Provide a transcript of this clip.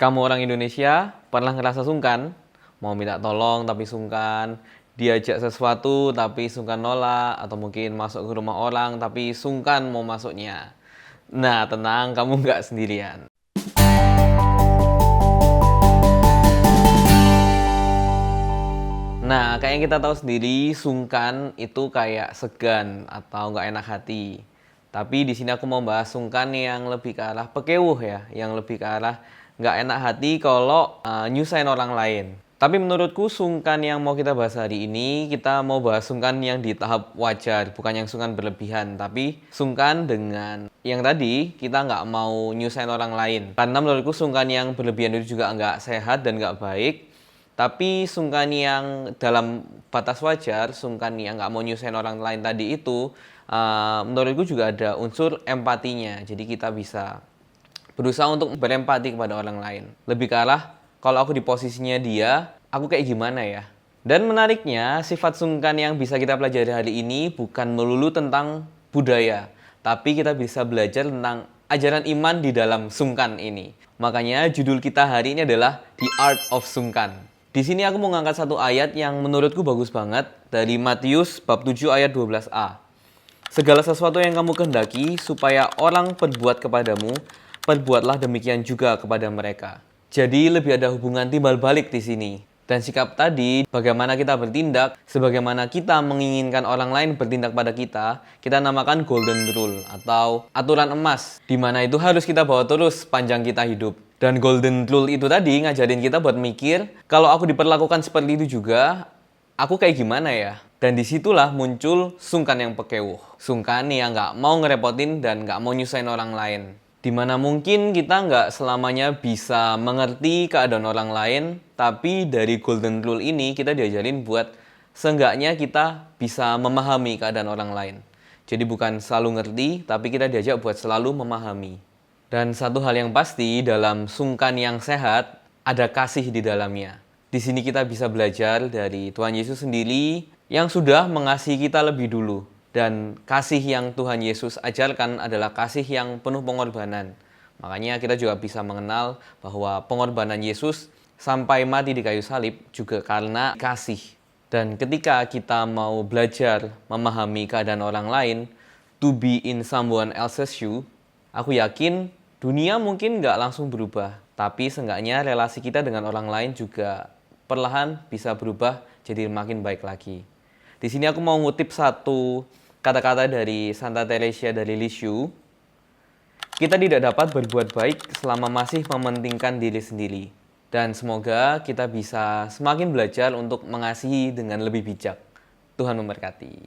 Kamu orang Indonesia pernah ngerasa sungkan? Mau minta tolong tapi sungkan, diajak sesuatu tapi sungkan nolak, atau mungkin masuk ke rumah orang tapi sungkan mau masuknya. Nah, tenang, kamu nggak sendirian. Nah, kayak yang kita tahu sendiri, sungkan itu kayak segan atau nggak enak hati. Tapi di sini aku mau bahas sungkan yang lebih ke arah pekewuh ya, yang lebih ke arah nggak enak hati kalau nyusahin orang lain. Tapi menurutku sungkan yang mau kita bahas hari ini, kita mau bahas sungkan yang di tahap wajar, bukan yang sungkan berlebihan, tapi sungkan dengan yang tadi kita nggak mau nyusahin orang lain. Karena menurutku sungkan yang berlebihan itu juga nggak sehat dan nggak baik. Tapi sungkan yang dalam batas wajar, sungkan yang nggak mau nyusahin orang lain tadi itu, menurutku juga ada unsur empatinya. Jadi kita bisa berusaha untuk berempati kepada orang lain. Lebih ke arah, kalau aku di posisinya dia, aku kayak gimana ya? Dan menariknya, sifat sungkan yang bisa kita pelajari hari ini bukan melulu tentang budaya, tapi kita bisa belajar tentang ajaran iman di dalam sungkan ini. Makanya judul kita hari ini adalah The Art of Sungkan. Di sini aku mau ngangkat satu ayat yang menurutku bagus banget dari Matius bab 7 ayat 12a. Segala sesuatu yang kamu kehendaki supaya orang perbuat kepadamu, perbuatlah demikian juga kepada mereka. Jadi lebih ada hubungan timbal balik di sini. Dan sikap tadi, bagaimana kita bertindak, sebagaimana kita menginginkan orang lain bertindak pada kita namakan golden rule atau aturan emas, di mana itu harus kita bawa terus sepanjang kita hidup. Dan golden rule itu tadi ngajarin kita buat mikir, kalau aku diperlakukan seperti itu juga, aku kayak gimana ya? Dan disitulah muncul sungkan yang pekewuh. Sungkan yang nggak mau ngerepotin dan nggak mau nyusahin orang lain. Dimana mungkin kita nggak selamanya bisa mengerti keadaan orang lain, tapi dari golden rule ini kita diajarin buat seenggaknya kita bisa memahami keadaan orang lain. Jadi bukan selalu ngerti, tapi kita diajak buat selalu memahami. Dan satu hal yang pasti dalam sungkan yang sehat, ada kasih di dalamnya. Di sini kita bisa belajar dari Tuhan Yesus sendiri yang sudah mengasihi kita lebih dulu. Dan kasih yang Tuhan Yesus ajarkan adalah kasih yang penuh pengorbanan. Makanya kita juga bisa mengenal bahwa pengorbanan Yesus sampai mati di kayu salib juga karena kasih. Dan ketika kita mau belajar memahami keadaan orang lain, to be in someone else's shoe, aku yakin dunia mungkin nggak langsung berubah. Tapi seenggaknya relasi kita dengan orang lain juga perlahan bisa berubah jadi makin baik lagi. Di sini aku mau ngutip satu kata-kata dari Santa Teresa dari Lisieux. Kita tidak dapat berbuat baik selama masih mementingkan diri sendiri. Dan semoga kita bisa semakin belajar untuk mengasihi dengan lebih bijak. Tuhan memberkati.